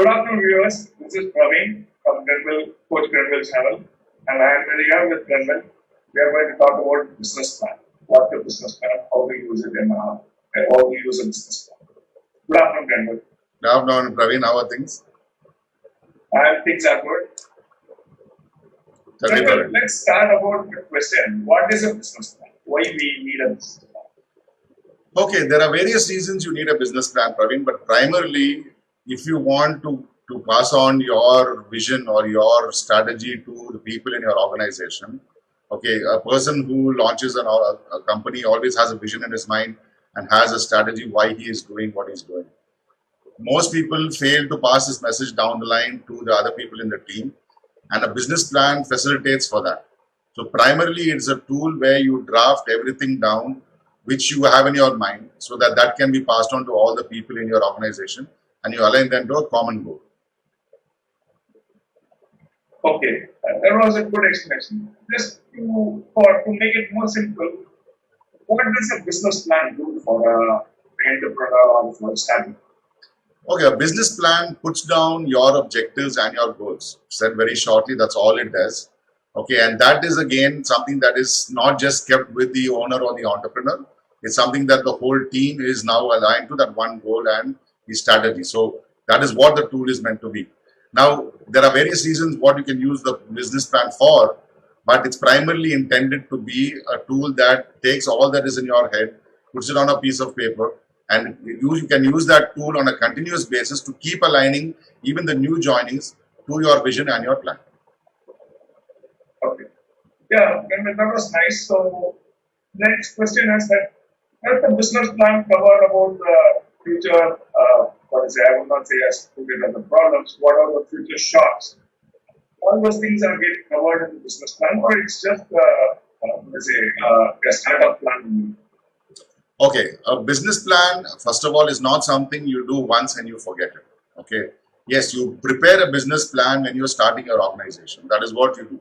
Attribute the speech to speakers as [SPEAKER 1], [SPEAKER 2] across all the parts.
[SPEAKER 1] Good afternoon, viewers. This is Praveen from Grenville, Coach Grenville channel, and I am here with Grenville. We are going to talk about business plan. What the business plan, how to use it, and how to use a business plan. Good afternoon, Grenville.
[SPEAKER 2] Good afternoon, Praveen. How are things?
[SPEAKER 1] And things are good. Grenville, let's start about the question. What is a business plan? Why we need a business plan?
[SPEAKER 2] Okay, there are various reasons you need a business plan, Praveen, but primarily if you want to pass on your vision or your strategy to the people in your organization, okay, a person who launches a company always has a vision in his mind and has a strategy why he is doing what he's doing. Most people fail to pass this message down the line to the other people in the team, and a business plan facilitates for that. So primarily it's a tool where you draft everything down which you have in your mind so that that can be passed on to all the people in your organization and you align them to a common goal.
[SPEAKER 1] Okay, that was a good explanation. Just to make it more simple, what does a business plan do for an entrepreneur or for a startup?
[SPEAKER 2] Okay, a business plan puts down your objectives and your goals. Said very shortly, that's all it does. Okay, and that is again something that is not just kept with the owner or the entrepreneur. It's something that the whole team is now aligned to, that one goal and the strategy. So that is what the tool is meant to be. Now, there are various reasons what you can use the business plan for, but it's primarily intended to be a tool that takes all that is in your head, puts it on a piece of paper, and you can use that tool on a continuous basis to keep aligning even the new joinees to your vision and your plan.
[SPEAKER 1] Okay. Yeah, that was nice. So, next question is that does the business plan cover about the future, I will not say as put it as the problems, what are the future shocks? All those things are getting covered in the business plan, or it's just, a startup plan?
[SPEAKER 2] Okay, a business plan, first of all, is not something you do once and you forget it. Okay, yes, you prepare a business plan when you're starting your organization. That is what you do.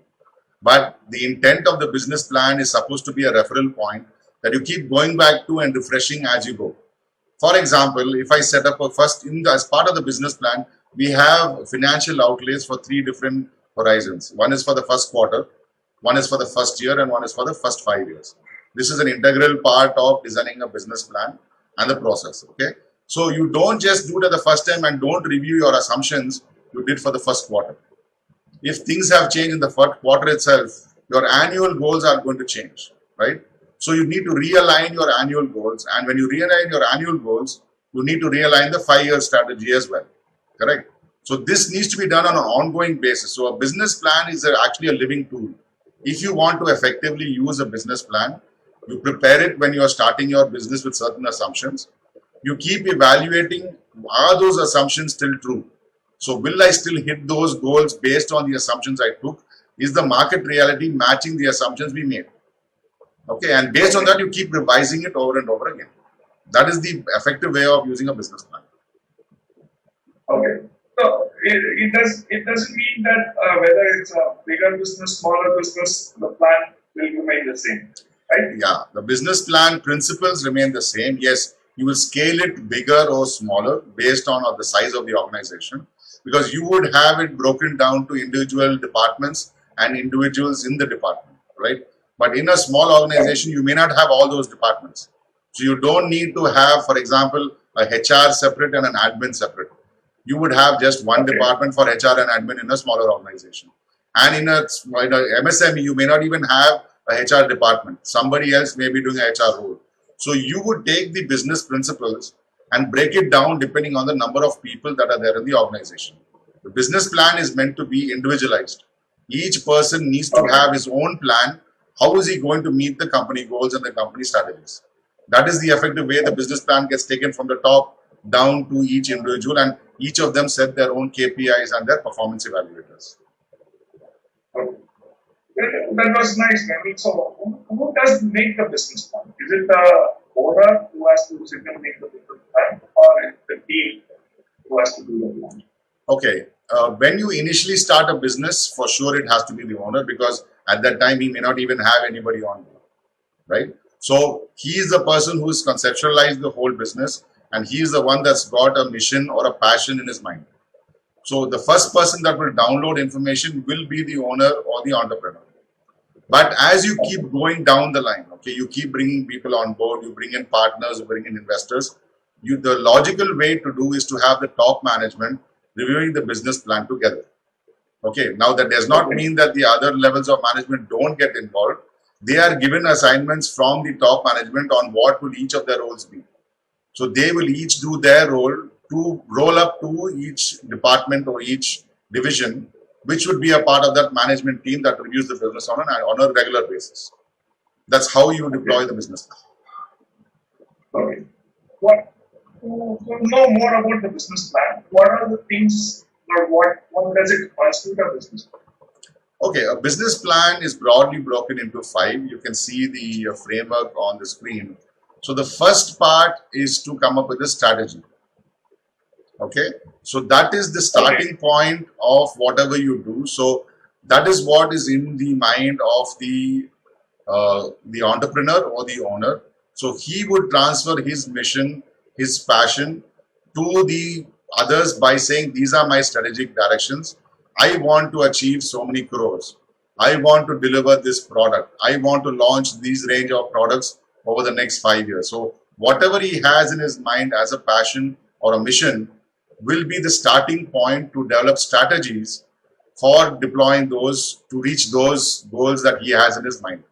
[SPEAKER 2] But the intent of the business plan is supposed to be a referral point that you keep going back to and refreshing as you go. For example, if I set up as part of the business plan, we have financial outlays for 3 different horizons. One is for the first quarter, one is for the first year, and one is for the first 5 years. This is an integral part of designing a business plan and the process. Okay, so you don't just do it at the first time and don't review your assumptions you did for the first quarter. If things have changed in the first quarter itself, your annual goals are going to change, right? So you need to realign your annual goals, and when you realign your annual goals, you need to realign the 5-year strategy as well, correct? So this needs to be done on an ongoing basis. So a business plan is actually a living tool. If you want to effectively use a business plan, you prepare it when you are starting your business with certain assumptions. You keep evaluating, are those assumptions still true? So will I still hit those goals based on the assumptions I took? Is the market reality matching the assumptions we made? Okay, and based on that, you keep revising it over and over again. That is the effective way of using a business plan.
[SPEAKER 1] Okay, so it doesn't mean that whether it's a bigger business, smaller business, the plan will remain the same, right?
[SPEAKER 2] Yeah, the business plan principles remain the same. Yes, you will scale it bigger or smaller based on the size of the organization, because you would have it broken down to individual departments and individuals in the department, right? But in a small organization, you may not have all those departments. So you don't need to have, for example, a HR separate and an admin separate. You would have just one department for HR and admin in a smaller organization. And in a MSME, you may not even have a HR department. Somebody else may be doing a HR role. So you would take the business principles and break it down depending on the number of people that are there in the organization. The business plan is meant to be individualized. Each person needs to have his own plan. How is he going to meet the company goals and the company strategies? That is the effective way the business plan gets taken from the top down to each individual, and each of them set their own KPIs and their performance evaluators.
[SPEAKER 1] That was nice. I mean, so who does make the business plan? Is it the owner who has to sit and make the business plan, or is it the team who has to do the plan?
[SPEAKER 2] Okay, when you initially start a business, for sure it has to be the owner, because at that time he may not even have anybody on board, right? So he is the person who's conceptualized the whole business, and he is the one that's got a mission or a passion in his mind. So the first person that will download information will be the owner or the entrepreneur. But as you keep going down the line, okay, you keep bringing people on board, you bring in partners, you bring in investors. The logical way to do is to have the top management reviewing the business plan together. Okay, now that does not mean that the other levels of management don't get involved. They are given assignments from the top management on what will each of their roles be. So they will each do their role to roll up to each department or each division, which would be a part of that management team that reviews the business on a regular basis. That's how you deploy the business.
[SPEAKER 1] Okay. What to know more about the business plan? What are the things or what does it constitute a business plan?
[SPEAKER 2] Okay, a business plan is broadly broken into 5. You can see the framework on the screen. So the first part is to come up with a strategy. Okay, so that is the starting point of whatever you do. So that is what is in the mind of the entrepreneur or the owner. So he would transfer his mission, his passion to the others by saying, these are my strategic directions. I want to achieve so many crores. I want to deliver this product. I want to launch these range of products over the next 5 years. So whatever he has in his mind as a passion or a mission will be the starting point to develop strategies for deploying those to reach those goals that he has in his mind.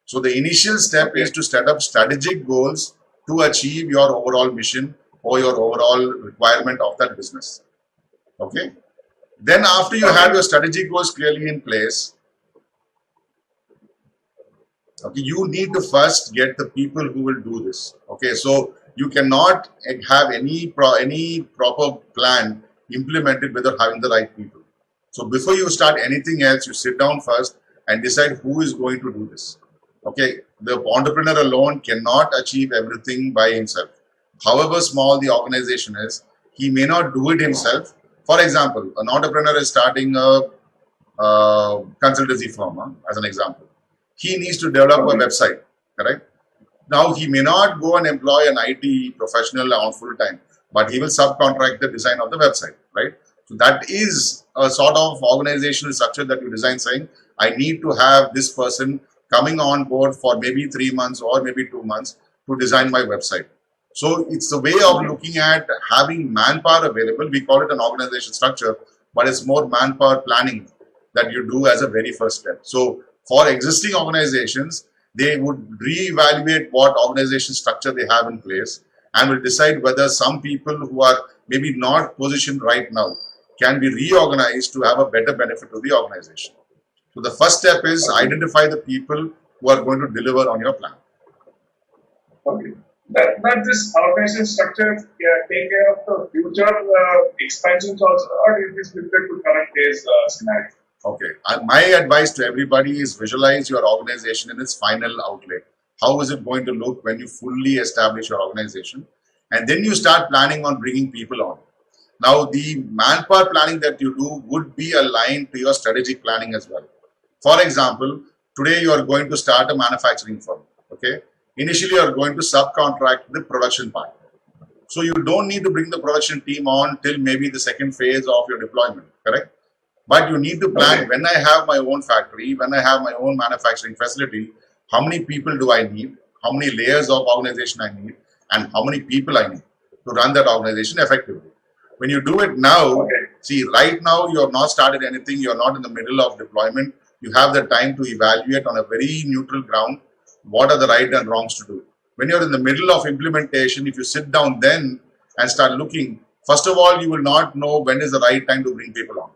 [SPEAKER 2] So the initial step is to set up strategic goals to achieve your overall mission or your overall requirement of that business. Okay. Then after you have your strategic goals clearly in place, okay, you need to first get the people who will do this. Okay, so you cannot have any proper plan implemented without having the right people. So before you start anything else, you sit down first and decide who is going to do this. Okay, the entrepreneur alone cannot achieve everything by himself. However small the organization is, he may not do it himself. For example, an entrepreneur is starting a consultancy firm, as an example. He needs to develop a website, correct? Now, he may not go and employ an IT professional on full time, but he will subcontract the design of the website, right? So that is a sort of organizational structure that you design saying, I need to have this person coming on board for maybe 3 months or maybe 2 months to design my website. So it's a way of looking at having manpower available. We call it an organization structure, but it's more manpower planning that you do as a very first step. So for existing organizations, they would reevaluate what organization structure they have in place and will decide whether some people who are maybe not positioned right now can be reorganized to have a better benefit to the organization. So the first step is identify the people who are going to deliver on your plan.
[SPEAKER 1] Okay. That this organization structure take care of the future expansions also, or it is limited to current days scenario?
[SPEAKER 2] Okay. My advice to everybody is visualize your organization in its final outlay. How is it going to look when you fully establish your organization? And then you start planning on bringing people on. Now, the manpower planning that you do would be aligned to your strategic planning as well. For example, today you are going to start a manufacturing firm. Okay. Initially, you are going to subcontract the production part. So you don't need to bring the production team on till maybe the second phase of your deployment, correct? But you need to plan when I have my own factory, when I have my own manufacturing facility, how many people do I need, how many layers of organization I need, and how many people I need to run that organization effectively. When you do it now, see, right now you have not started anything, you are not in the middle of deployment, you have the time to evaluate on a very neutral ground what are the right and wrongs to do. When you're in the middle of implementation, if you sit down then and start looking, first of all, you will not know when is the right time to bring people on.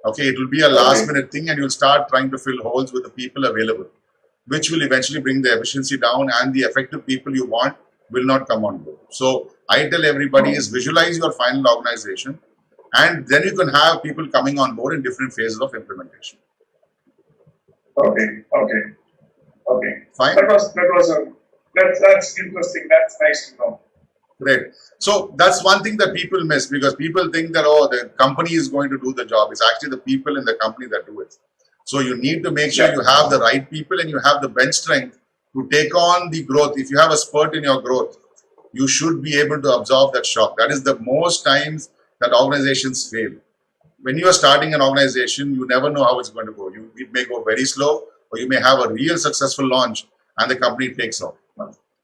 [SPEAKER 2] Okay, it will be a last minute thing and you'll start trying to fill holes with the people available, which will eventually bring the efficiency down and the effective people you want will not come on board. So I tell everybody is visualize your final organization and then you can have people coming on board in different phases of implementation.
[SPEAKER 1] Okay.
[SPEAKER 2] Fine.
[SPEAKER 1] That's interesting. That's nice to know.
[SPEAKER 2] Great. So that's one thing that people miss because people think that, oh, the company is going to do the job. It's actually the people in the company that do it. So you need to make sure you have the right people and you have the bench strength to take on the growth. If you have a spurt in your growth, you should be able to absorb that shock. That is the most times that organizations fail. when you are starting an organization, you never know how it's going to go. It may go very slow, or you may have a real successful launch and the company takes off.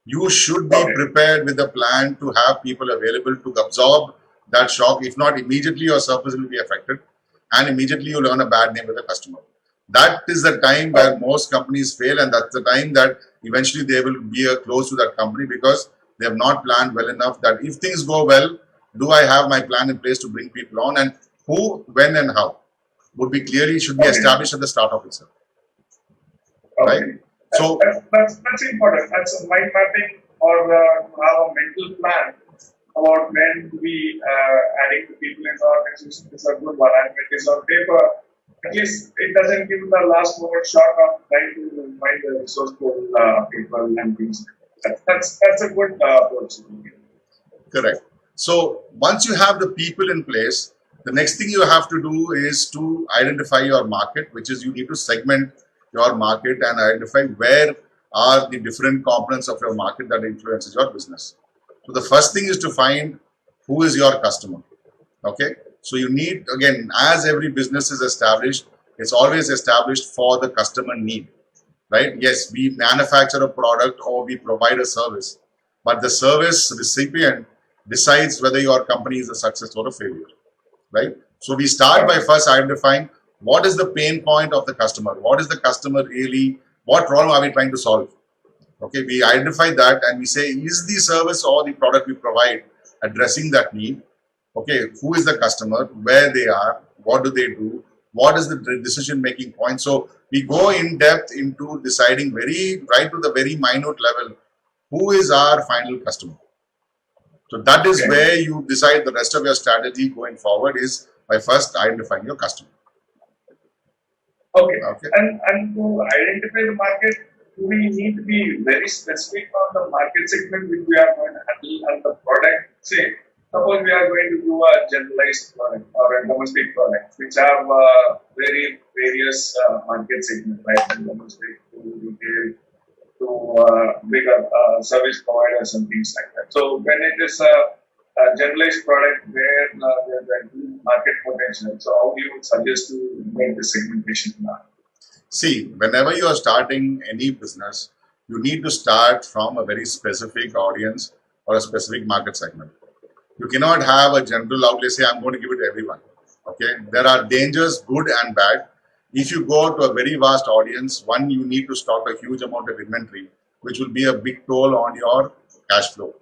[SPEAKER 2] You should be
[SPEAKER 1] Okay.
[SPEAKER 2] prepared with a plan to have people available to absorb that shock. If not immediately, your service will be affected and immediately you'll earn a bad name with the customer. That is the time where most companies fail, and that's the time that eventually they will be close to that company because they have not planned well enough that if things go well, do I have my plan in place to bring people on, and who, when, and how would be clearly should be
[SPEAKER 1] Okay.
[SPEAKER 2] established at the start of itself, right?
[SPEAKER 1] Okay.
[SPEAKER 2] So
[SPEAKER 1] That's important. That's a mind mapping or have a mental plan about when we adding the people in the organization is a good one. And when it is on paper, at least it doesn't give the last moment shock of trying to find the resourceful people and things. That's a good approach.
[SPEAKER 2] correct. So once you have the people in place, the next thing you have to do is to identify your market, which is you need to segment your market and identify where are the different components of your market that influences your business. So the first thing is to find who is your customer. Okay. So you need, again, as every business is established, it's always established for the customer need, right? Yes, we manufacture a product or we provide a service, but the service recipient decides whether your company is a success or a failure, right? So we start by first identifying what is the pain point of the customer, what is the customer really, what problem are we trying to solve? Okay, we identify that and we say, is the service or the product we provide addressing that need? Okay, who is the customer, where they are, what do they do, what is the decision making point? So we go in depth into deciding right to the very minute level, who is our final customer. So that is
[SPEAKER 1] Okay.
[SPEAKER 2] where you decide the rest of your strategy going forward is by first identifying your customer.
[SPEAKER 1] Okay.
[SPEAKER 2] Okay.
[SPEAKER 1] And to identify the market, do we need to be very specific on the market segment which we are going to handle and the product? Say, suppose we are going to do a generalized product or a domestic product, which have very various market segments, right? From domestic to retail to bigger service providers and things like that. So when it is a generalized product where there's a good market potential, so how do you suggest to make the segmentation plan?
[SPEAKER 2] See, whenever you are starting any business, you need to start from a very specific audience or a specific market segment. You cannot have a general outlay say, I'm going to give it to everyone. Okay, there are dangers, good and bad. If you go to a very vast audience, one, you need to stock a huge amount of inventory, which will be a big toll on your cash flow.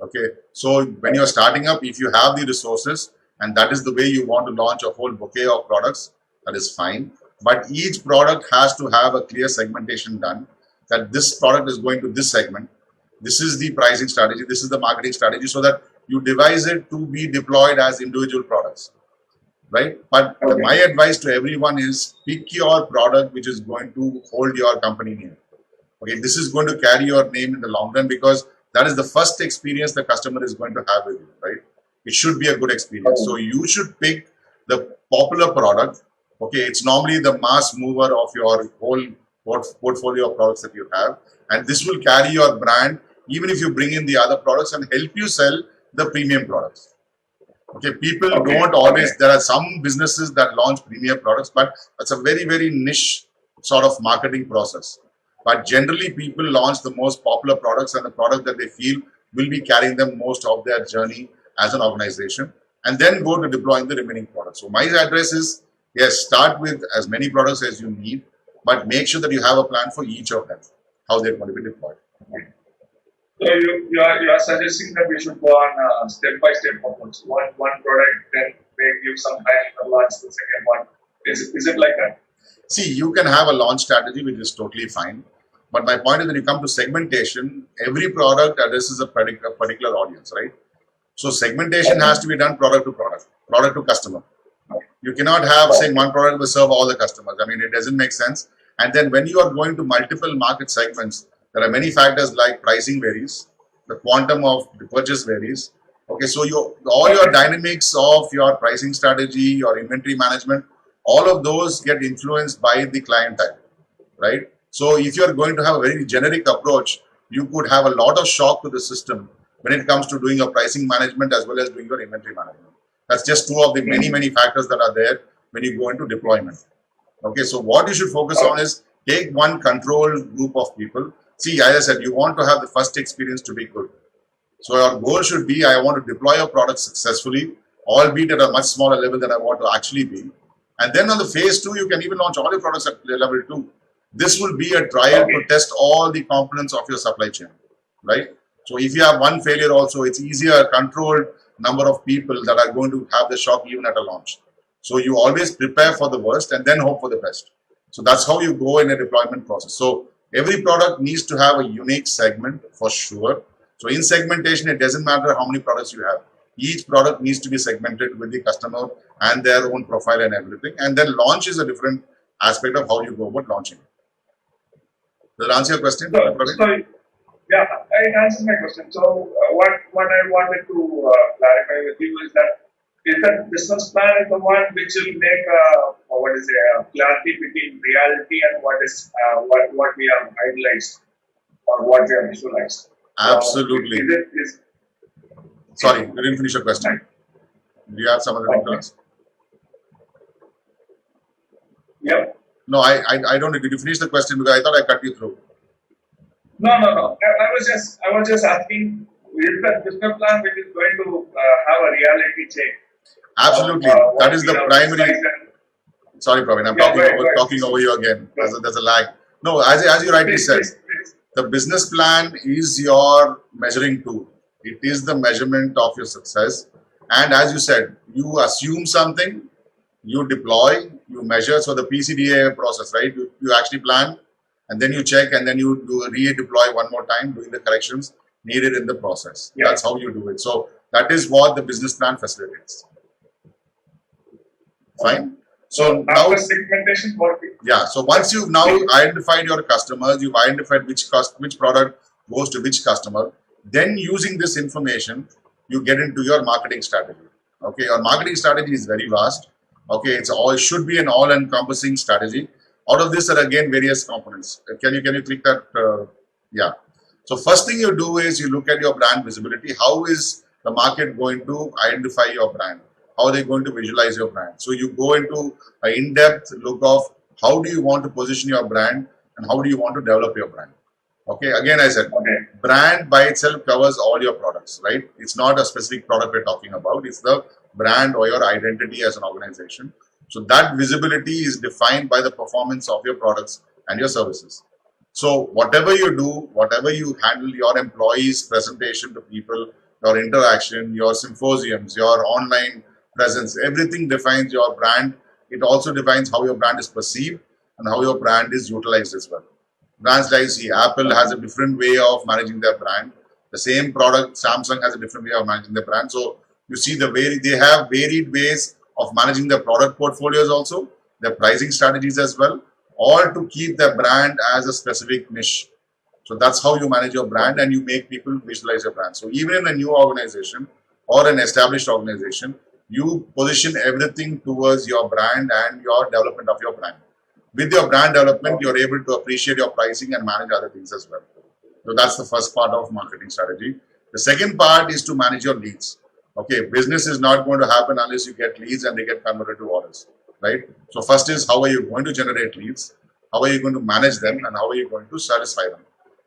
[SPEAKER 2] Okay, so when you're starting up, if you have the resources and that is the way you want to launch a whole bouquet of products, that is fine. But each product has to have a clear segmentation done that this product is going to this segment. This is the pricing strategy. This is the marketing strategy, so that you devise it to be deployed as individual products, right? But
[SPEAKER 1] Okay.
[SPEAKER 2] my advice to everyone is pick your product which is going to hold your company name. Okay, this is going to carry your name in the long run because that is the first experience the customer is going to have with you, right? It should be a good experience. So you should pick the popular product. Okay, it's normally the mass mover of your whole portfolio of products that you have, and this will carry your brand even if you bring in the other products and help you sell the premium products. Okay, people don't always, there are some businesses that launch premium products, but that's a very, very niche sort of marketing process. But generally, people launch the most popular products and the product that they feel will be carrying them most of their journey as an organization, and then go to deploying the remaining products. So my address is, yes, start with as many products as you need, but make sure that you have a plan for each of them, how they're going to be deployed.
[SPEAKER 1] So you are suggesting that we should go on step by step approach. One product, then they give some time to launch the second one. Is it like that?
[SPEAKER 2] See, you can have a launch strategy, which is totally fine. But my point is when you come to segmentation, every product addresses a particular audience, right? So segmentation has to be done product to product, product to customer. You cannot have saying one product will serve all the customers. I mean, it doesn't make sense. And then when you are going to multiple market segments, there are many factors like pricing varies, the quantum of the purchase varies. Okay, so all your dynamics of your pricing strategy, your inventory management, all of those get influenced by the client type, right? So if you are going to have a very generic approach, you could have a lot of shock to the system when it comes to doing your pricing management as well as doing your inventory management. That's just two of the many factors that are there when you go into deployment. Okay, so what you should focus on is take one controlled group of people. See, as I said, you want to have the first experience to be good. So your goal should be, I want to deploy a product successfully, albeit at a much smaller level than I want to actually be. And then on the phase 2, you can even launch all your products at level 2. This will be a trial to test all the components of your supply chain, right? So if you have one failure also, it's easier, controlled number of people that are going to have the shock even at a launch. So you always prepare for the worst and then hope for the best. So that's how you go in a deployment process. So every product needs to have a unique segment for sure. So in segmentation, it doesn't matter how many products you have. Each product needs to be segmented with the customer and their own profile and everything. And then launch is a different aspect of how you go about launching. Does that answer your question?
[SPEAKER 1] Yeah, it answers my question. So what I wanted to clarify with you is that business plan is the one which will make clarity between reality and what we have idealized or what we have visualized.
[SPEAKER 2] Absolutely.
[SPEAKER 1] Is
[SPEAKER 2] Sorry, you didn't finish your question. Do you have some other thing to ask?
[SPEAKER 1] Yep.
[SPEAKER 2] No, I don't. Did you finish the question? Because I thought I cut you through.
[SPEAKER 1] No. I was just asking, is the business plan which is going to have a reality check?
[SPEAKER 2] Absolutely. That is the primary. Sorry, Praveen, I'm talking over you again. There's a lag. No, as you rightly said, the business plan is your measuring tool. It is the measurement of your success. And as you said, you assume something, you deploy, you measure. So the PCDA process, right? You actually plan, and then you check, and then you redeploy one more time, doing the corrections needed in the process. Yeah. That's how you do it. So that is what the business plan facilitates. Fine. So now
[SPEAKER 1] segmentation working.
[SPEAKER 2] Yeah. So once you've now identified your customers, you've identified which product goes to which customer. Then using this information, you get into your marketing strategy. Okay, your marketing strategy is very vast. Okay, it should be an all-encompassing strategy. Out of this are again various components. Can you click that? Yeah. So first thing you do is you look at your brand visibility. How is the market going to identify your brand? How are they going to visualize your brand? So you go into an in-depth look of how do you want to position your brand and how do you want to develop your brand. Okay, again I said, brand by itself covers all your products, right? It's not a specific product we're talking about. It's the brand or your identity as an organization. So that visibility is defined by the performance of your products and your services. So whatever you do, whatever you handle, your employees' presentation to people, your interaction, your symposiums, your online presence, everything defines your brand. It also defines how your brand is perceived and how your brand is utilized as well. Brands like Apple has a different way of managing their brand. The same product, Samsung has a different way of managing their brand. So you see they have varied ways of managing their product portfolios also, their pricing strategies as well, all to keep their brand as a specific niche. So that's how you manage your brand and you make people visualize your brand. So even in a new organization or an established organization, you position everything towards your brand and your development of your brand. With your brand development, you're able to appreciate your pricing and manage other things as well. So that's the first part of marketing strategy. The second part is to manage your leads. Okay, business is not going to happen unless you get leads and they get converted to orders, right? So first is how are you going to generate leads? How are you going to manage them and how are you going to satisfy them?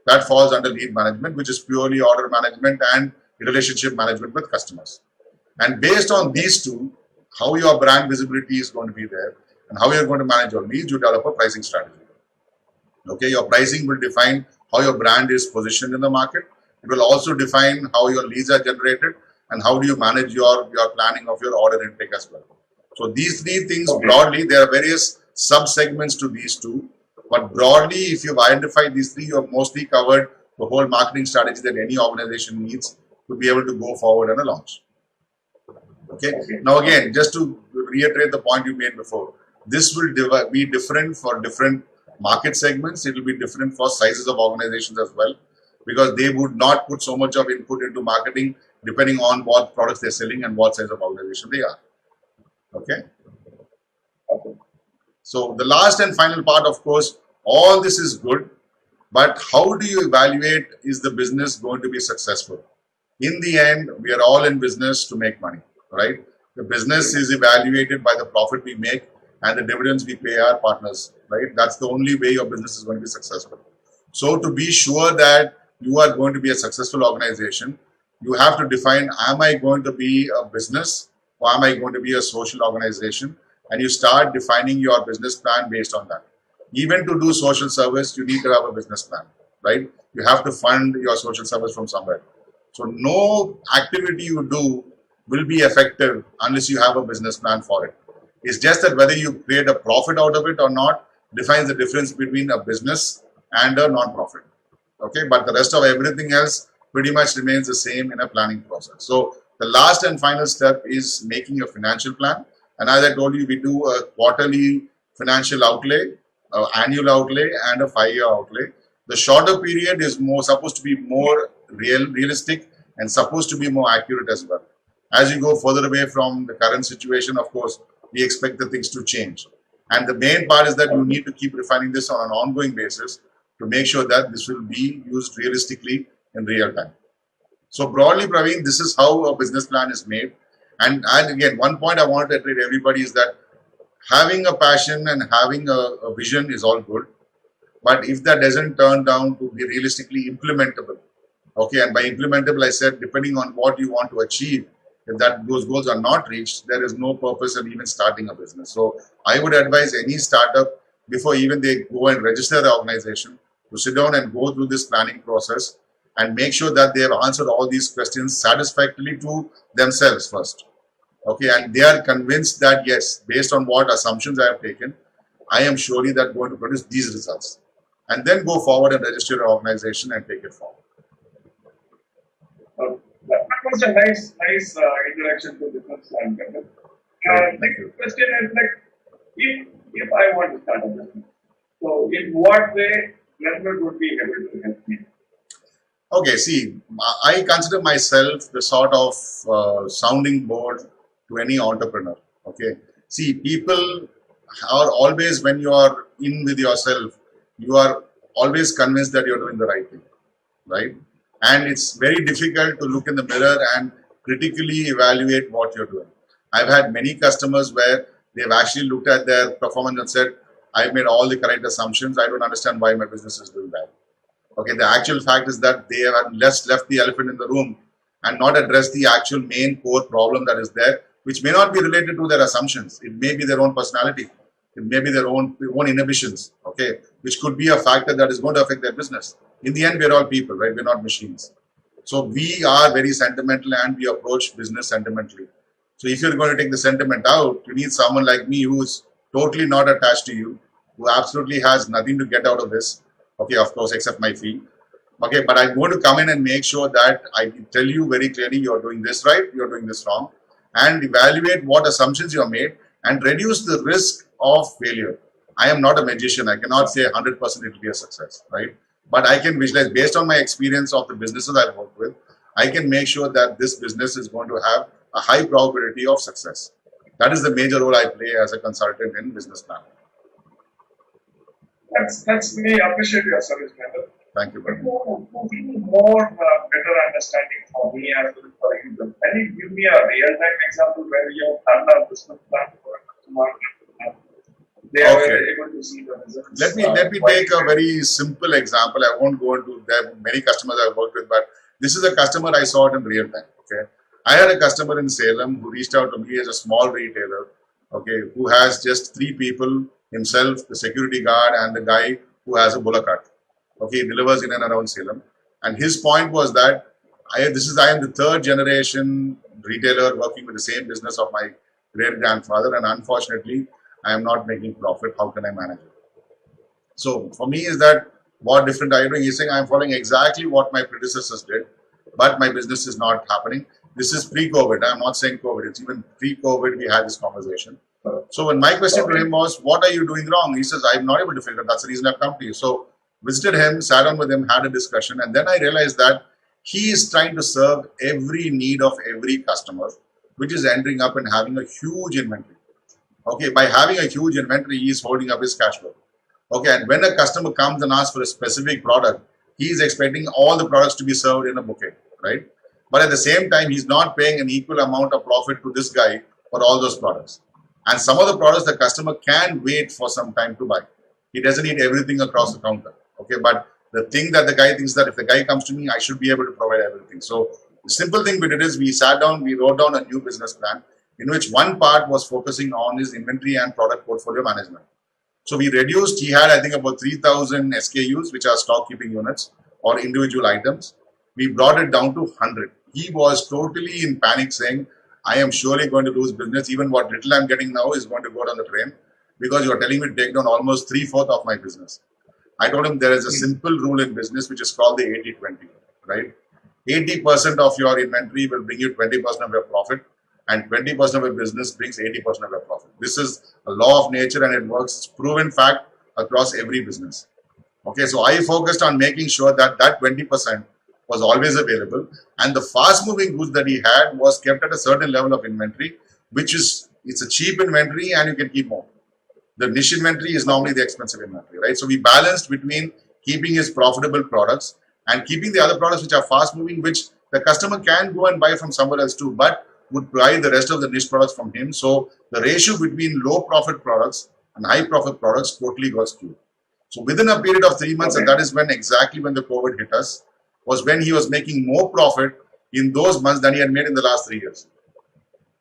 [SPEAKER 2] That falls under lead management, which is purely order management and relationship management with customers. And based on these two, how your brand visibility is going to be there and how you're going to manage your leads, you develop a pricing strategy. Okay, your pricing will define how your brand is positioned in the market. It will also define how your leads are generated and how do you manage your planning of your order intake as well. So these three things broadly, there are various sub-segments to these two. But broadly, if you've identified these three, you have mostly covered the whole marketing strategy that any organization needs to be able to go forward and launch. Okay. Now again, just to reiterate the point you made before, this will be different for different market segments. It will be different for sizes of organizations as well, because they would not put so much of input into marketing depending on what products they're selling and what size of organization they are. Okay. So the last and final part, of course, all this is good, but how do you evaluate is the business going to be successful? In the end, we are all in business to make money, right? The business is evaluated by the profit we make and the dividends we pay our partners, right? That's the only way your business is going to be successful. So to be sure that you are going to be a successful organization, you have to define, am I going to be a business or am I going to be a social organization? And you start defining your business plan based on that. Even to do social service, you need to have a business plan, right? You have to fund your social service from somewhere. So no activity you do will be effective unless you have a business plan for it. It's just that whether you create a profit out of it or not defines the difference between a business and a non-profit. Okay, but the rest of everything else pretty much remains the same in a planning process. So the last and final step is making a financial plan. And as I told you, we do a quarterly financial outlay, annual outlay, and a 5-year outlay. The shorter period is more supposed to be more realistic and supposed to be more accurate as well. As you go further away from the current situation, of course, we expect the things to change. And the main part is that you need to keep refining this on an ongoing basis to make sure that this will be used realistically in real time. So broadly, Praveen, this is how a business plan is made. And again, one point I want to iterate everybody is that having a passion and having a vision is all good. But if that doesn't turn down to be realistically implementable, okay, and by implementable, I said, depending on what you want to achieve, if those goals are not reached, there is no purpose in even starting a business. So I would advise any startup, before even they go and register the organization, to sit down and go through this planning process and make sure that they have answered all these questions satisfactorily to themselves first. Okay, and they are convinced that yes, based on what assumptions I have taken, I am surely that going to produce these results. And then go forward and register your organization and take it forward.
[SPEAKER 1] That was a nice introduction to business plan. Next question is like, if I want to start a business, so in what way Grenville would be able to help me?
[SPEAKER 2] Okay, see, I consider myself the sort of sounding board to any entrepreneur. Okay, see, people are always, when you are in with yourself, you are always convinced that you're doing the right thing, right? And it's very difficult to look in the mirror and critically evaluate what you're doing. I've had many customers where they've actually looked at their performance and said, I've made all the correct assumptions. I don't understand why my business is doing bad. Okay, the actual fact is that they have left the elephant in the room and not addressed the actual main core problem that is there, which may not be related to their assumptions. It may be their own personality. It may be their own inhibitions, okay, which could be a factor that is going to affect their business. In the end, we're all people, right? We're not machines. So we are very sentimental and we approach business sentimentally. So if you're going to take the sentiment out, you need someone like me who's totally not attached to you, who absolutely has nothing to get out of this. Okay, of course, except my fee. Okay, but I'm going to come in and make sure that I tell you very clearly you're doing this right, you're doing this wrong, and evaluate what assumptions you have made and reduce the risk of failure. I am not a magician. I cannot say 100% it will be a success, right? But I can visualize, based on my experience of the businesses I've worked with, I can make sure that this business is going to have a high probability of success. That is the major role I play as a consultant in business planning.
[SPEAKER 1] That's me appreciate your service, Grenville.
[SPEAKER 2] Thank you.
[SPEAKER 1] But to give more better understanding for me as well as for you, can you give me a real-time example where you have done a business plan for a customer? They are able to see the results.
[SPEAKER 2] Let me take a very simple example. I won't go into there. Many customers I've worked with, but this is a customer I saw it in real time. Okay, I had a customer in Salem who reached out to me as a small retailer. Okay, who has just 3 people: himself, the security guard, and the guy who has a bullock cart. Okay, he delivers in and around Salem. And his point was that I am the 3rd generation retailer working with the same business of my great grandfather, and unfortunately, I am not making profit. How can I manage it? So for me, is that what different are you doing? He's saying I'm following exactly what my predecessors did, but my business is not happening. This is pre-COVID. I'm not saying COVID. It's even pre-COVID we had this conversation. So when my question to him was, what are you doing wrong? He says, I'm not able to figure it. That's the reason I've come to you. So visited him, sat down with him, had a discussion, and then I realized that he is trying to serve every need of every customer, which is ending up in having a huge inventory. Okay, by having a huge inventory, he is holding up his cash flow. Okay, and when a customer comes and asks for a specific product, he is expecting all the products to be served in a bouquet, right? But at the same time, he's not paying an equal amount of profit to this guy for all those products. And some of the products the customer can wait for some time to buy. He doesn't need everything across the counter. Okay, but the thing that the guy thinks that if the guy comes to me, I should be able to provide everything. So the simple thing we did is we sat down, we wrote down a new business plan in which one part was focusing on his inventory and product portfolio management. So we reduced, he had I think about 3,000 SKUs, which are stock keeping units or individual items. We brought it down to 100. He was totally in panic saying, I am surely going to lose business. Even what little I'm getting now is going to go down the drain because you're telling me to take down almost 3/4 of my business. I told him there is a simple rule in business which is called the 80-20, right? 80% of your inventory will bring you 20% of your profit, and 20% of your business brings 80% of your profit. This is a law of nature and it works. It's proven fact across every business. Okay, so I focused on making sure that that 20% was always available, and the fast moving goods that he had was kept at a certain level of inventory, which is, it's a cheap inventory and you can keep more. The niche inventory is normally the expensive inventory, right? So we balanced between keeping his profitable products and keeping the other products which are fast moving, which the customer can go and buy from somewhere else too, but would buy the rest of the niche products from him. So the ratio between low profit products and high profit products totally got skewed. So within a period of 3 months, and that is when exactly when the COVID hit us, was when he was making more profit in those months than he had made in the last 3 years.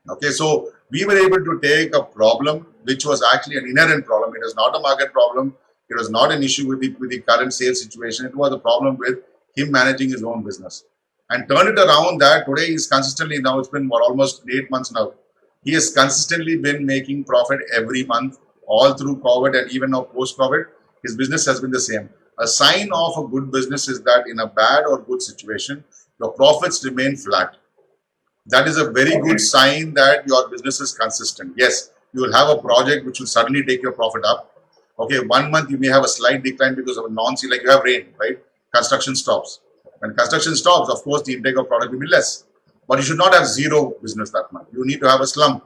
[SPEAKER 2] Okay, so we were able to take a problem which was actually an inherent problem. It was not a market problem. It was not an issue with the current sales situation. It was a problem with him managing his own business and turn it around that today he's consistently, now it's been almost 8 months now. He has consistently been making profit every month all through COVID and even now post-COVID. His business has been the same. A sign of a good business is that in a bad or good situation, your profits remain flat. That is a very good sign that your business is consistent. Yes, you will have a project which will suddenly take your profit up. Okay, 1 month you may have a slight decline because of a non-season, like you have rain, right? Construction stops. When construction stops, of course, the intake of product will be less. But you should not have zero business that month. You need to have a slump.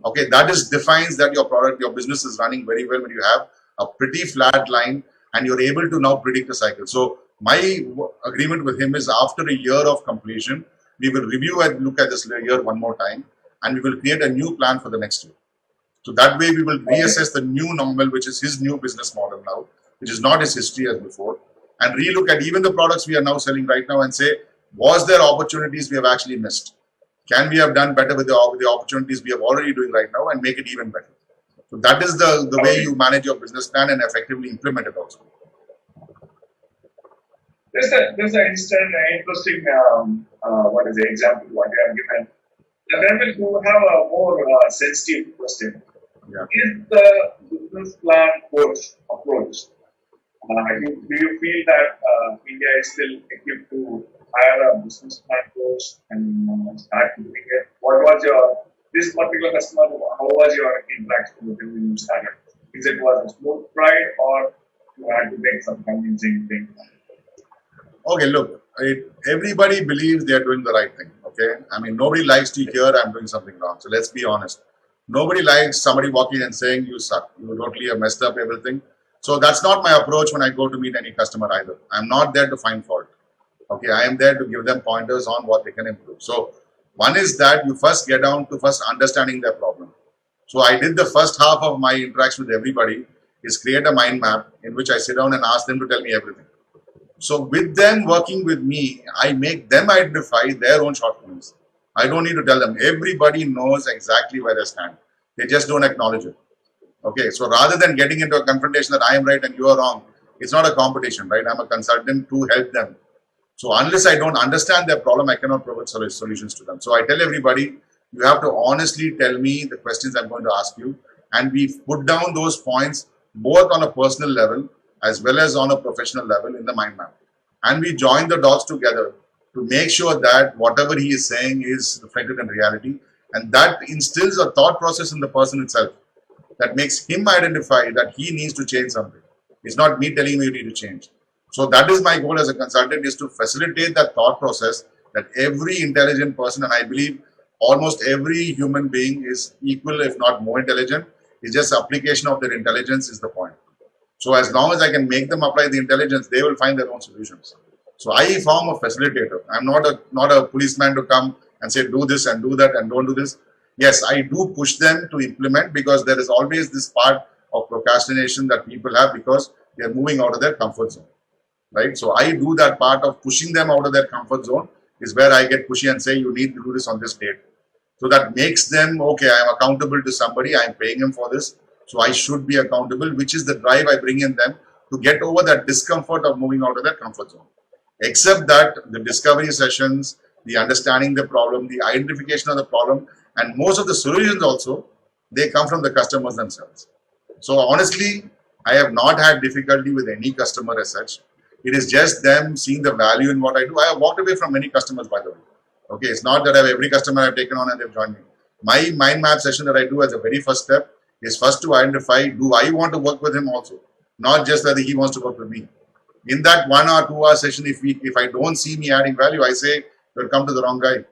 [SPEAKER 2] Okay, that is defines that your product, your business is running very well when you have a pretty flat line and you're able to now predict the cycle. So my agreement with him is after a year of completion, we will review and look at this year one more time and we will create a new plan for the next year. So that way we will reassess the new normal, which is his new business model now, which is not his history as before, and relook at even the products we are now selling right now and say, was there opportunities we have actually missed? Can we have done better with the opportunities we are already doing right now and make it even better? So that is the way you manage your business plan and effectively implement it also.
[SPEAKER 1] There's an interesting what is the example what you have given. Then we'll have a more sensitive question.
[SPEAKER 2] Yeah.
[SPEAKER 1] Is the business plan approach? Do you feel that India is still equipped to hire a business plan coach and start doing it? What was this particular customer? How was your interaction with him when you started? Is it was a smooth ride or you had to make some convincing thing?
[SPEAKER 2] Okay, look, everybody believes they are doing the right thing. Okay, I mean, nobody likes to hear I'm doing something wrong. So let's be honest. Nobody likes somebody walking and saying you suck. You totally have messed up everything. So that's not my approach when I go to meet any customer either. I'm not there to find fault. Okay, I am there to give them pointers on what they can improve. So one is that you first get down to first understanding their problem. So I did the first half of my interaction with everybody is create a mind map in which I sit down and ask them to tell me everything. So with them working with me, I make them identify their own shortcomings. I don't need to tell them. Everybody knows exactly where they stand. They just don't acknowledge it. Okay, so rather than getting into a confrontation that I am right and you are wrong, it's not a competition, right? I'm a consultant to help them. So unless I don't understand their problem, I cannot provide solutions to them. So I tell everybody, you have to honestly tell me the questions I'm going to ask you. And we put down those points both on a personal level as well as on a professional level in the mind map. And we join the dots together to make sure that whatever he is saying is reflected in reality. And that instills a thought process in the person itself that makes him identify that he needs to change something. It's not me telling him you need to change. So that is my goal as a consultant, is to facilitate that thought process that every intelligent person, and I believe almost every human being is equal, if not more intelligent. It's just application of their intelligence is the point. So as long as I can make them apply the intelligence, they will find their own solutions. So I form a facilitator. I'm not a policeman to come and say do this and do that and don't do this. yes, I do push them to implement because there is always this part of procrastination that people have because they are moving out of their comfort zone, right? So I do that part of pushing them out of their comfort zone is where I get pushy and say, you need to do this on this date. So that makes them, okay, I am accountable to somebody, I am paying him for this, so I should be accountable, which is the drive I bring in them to get over that discomfort of moving out of their comfort zone. Except that the discovery sessions, the understanding the problem, the identification of the problem, and most of the solutions also, they come from the customers themselves. So honestly, I have not had difficulty with any customer as such. It is just them seeing the value in what I do. I have walked away from many customers, by the way. Okay, it's not that every customer I've taken on and they've joined me. My mind map session that I do as a very first step is first to identify, do I want to work with him also? Not just whether he wants to work with me. In that 1 or 2 hour session, if I don't see me adding value, I say, you'll come to the wrong guy.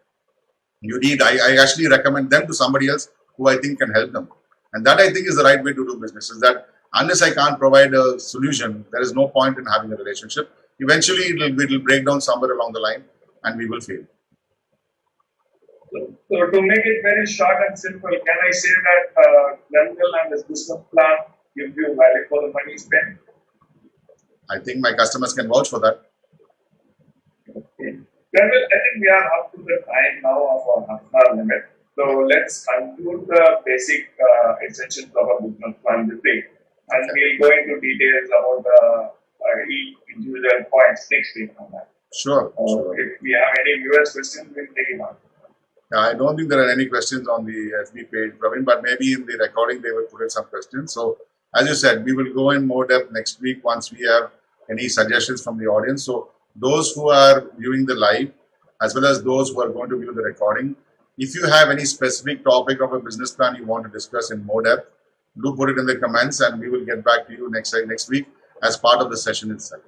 [SPEAKER 2] I actually recommend them to somebody else who I think can help them. And that I think is the right way to do business, is that unless I can't provide a solution, there is no point in having a relationship. Eventually, it'll break down somewhere along the line and we will fail.
[SPEAKER 1] So to make it very short and simple, can I say that Grenville and his business plan gives you value for the money spent?
[SPEAKER 2] I think my customers can vouch for that.
[SPEAKER 1] Okay. Grenville, I think we are up to the time now of our half-hour limit. So let's conclude the basic essentials of a business plan this week. And we'll go into details about each individual points next week on that.
[SPEAKER 2] Sure.
[SPEAKER 1] If we have any viewers' questions, we'll take it on.
[SPEAKER 2] I don't think there are any questions on the FB page, Praveen, but maybe in the recording they will put in some questions. So, as you said, we will go in more depth next week once we have any suggestions from the audience. So, those who are viewing the live, as well as those who are going to view the recording, if you have any specific topic of a business plan you want to discuss in more depth, do put it in the comments and we will get back to you next week as part of the session itself.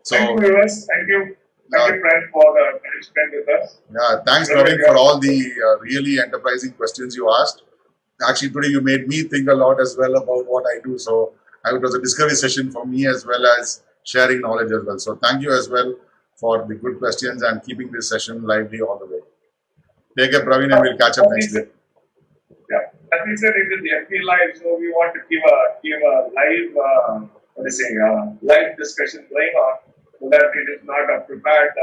[SPEAKER 2] So,
[SPEAKER 1] thank you, viewers. Thank you. Thank you, friend, for the time spent with us.
[SPEAKER 2] Yeah, thanks, Praveen, for all the really enterprising questions you asked. Actually, today you made me think a lot as well about what I do. So, it was a discovery session for me as well as sharing knowledge as well. So, thank you as well for the good questions and keeping this session lively all the way. Take care, Praveen, and we'll catch up next week.
[SPEAKER 1] Yeah, as we said, it is the FP Live, so we want to give a live, live discussion going on, so that it is not a prepared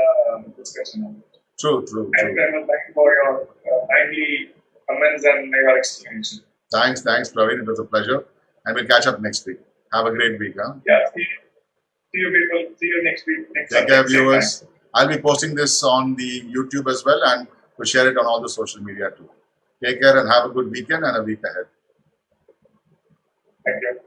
[SPEAKER 1] discussion.
[SPEAKER 2] True.
[SPEAKER 1] Thank you for your timely comments and your explanation.
[SPEAKER 2] Thanks, Praveen. It was a pleasure. And we'll catch up next week. Have a great week. Huh?
[SPEAKER 1] Yeah, see you people. See you next week.
[SPEAKER 2] Take care, viewers. I'll be posting this on the YouTube as well, and we'll share it on all the social media too. Take care and have a good weekend and a week ahead.
[SPEAKER 1] Thank you.